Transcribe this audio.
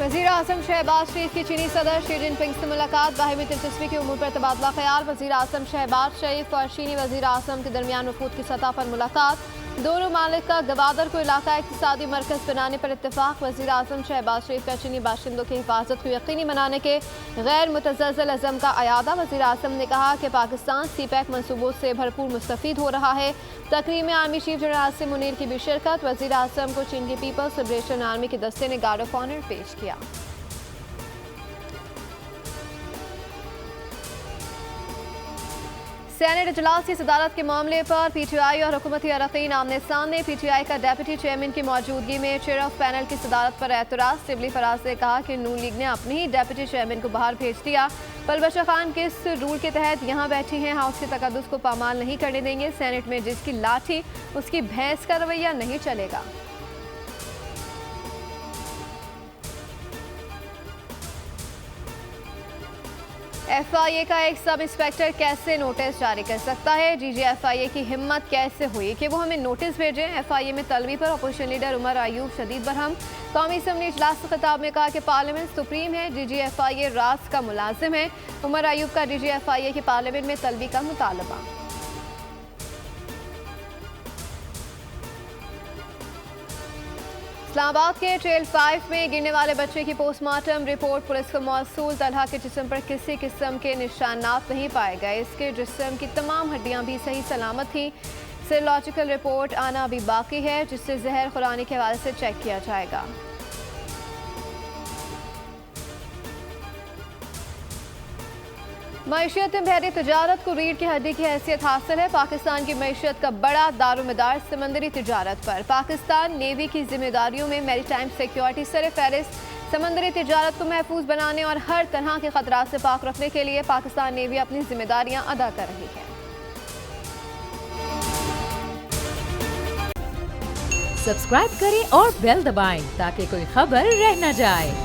वज़ीर आज़म शहबाज शरीफ की चीनी सदर शी जिनपिंग से मुलाकात, बाहिमी दिलचस्पी की उमूर पर तबादला ख्याल। वज़ीर आज़म शहबाज शरीफ और चीनी वज़ीर आज़म के दरमियान वफूद की सतह पर मुलाकात। दोनों मालिक का गवादर को इलाका इक़्तिसादी मरकज़ बनाने पर इत्तेफाक। वज़ीर आज़म शहबाज शरीफ का चीनी बाशिंदों की हिफाजत को यकीनी बनाने के गैर मुतज़्ज़ल अज़म का अयादा। वज़ीर आज़म ने कहा कि पाकिस्तान CPEC मनसूबों से भरपूर मुस्तफ़ीद हो रहा है। तकरीब में army chief general Asim Munir की भी शिरकत। वज़ीर आज़म को चीन की पीपल्स लिबरेशन आर्मी के दस्ते ने गार्ड ऑफ ऑनर पेश किया। सेनेट इजलास की सदारत के मामले पर PTI और हुकूमती अरकान आमने सामने। PTI का डेप्यूटी चेयरमैन की मौजूदगी में चेयर ऑफ पैनल की सदारत पर एतराज़। सिबली फराज ने कहा कि नून लीग ने अपने ही डेप्यूटी चेयरमैन को बाहर भेज दिया। पलबशा खान किस रूल के तहत यहाँ बैठी हैं, हाउस के तकद्दुस को पामाल नहीं करने देंगे। सेनेट में जिसकी लाठी उसकी भैंस का रवैया नहीं चलेगा। FIA का एक सब इंस्पेक्टर कैसे नोटिस जारी कर सकता है? DG FIA की हिम्मत कैसे हुई कि वो हमें नोटिस भेजें? FIA में तलबी पर अपोजिशन लीडर उमर अयूब शदीद बरहम। कौमी असम्बली इजलास के खिताब में कहा कि पार्लियामेंट सुप्रीम है, DG FIA रास का मुलाजिम है। उमर अयूब का DG FIA की पार्लियामेंट में तलबी का मुतालबा। इस्लामाबाद के ट्रेल 5 में गिरने वाले बच्चे की पोस्टमार्टम रिपोर्ट पुलिस को मौसूल। तलहा के जिस्म पर किसी किस्म के निशानात नहीं पाए गए। इसके जिस्म की तमाम हड्डियां भी सही सलामत थीं। सीरोलॉजिकल रिपोर्ट आना अभी बाकी है, जिससे जहर खुरानी के हवाले से चेक किया जाएगा। मईशत में बहरी तजारत को रीढ़ की हड्डी की हैसियत हासिल है। पाकिस्तान की मईशत का बड़ा दारोमदार समंदरी तजारत पर। पाकिस्तान नेवी की जिम्मेदारियों में मैरीटाइम सिक्योरिटी सर फहरिस्त। समंदरी तजारत को महफूज बनाने और हर तरह के खतरात से पाक रखने के लिए पाकिस्तान नेवी अपनी जिम्मेदारियां अदा कर रही है। सब्सक्राइब करें और बेल दबाएं ताकि कोई खबर रह न जाए।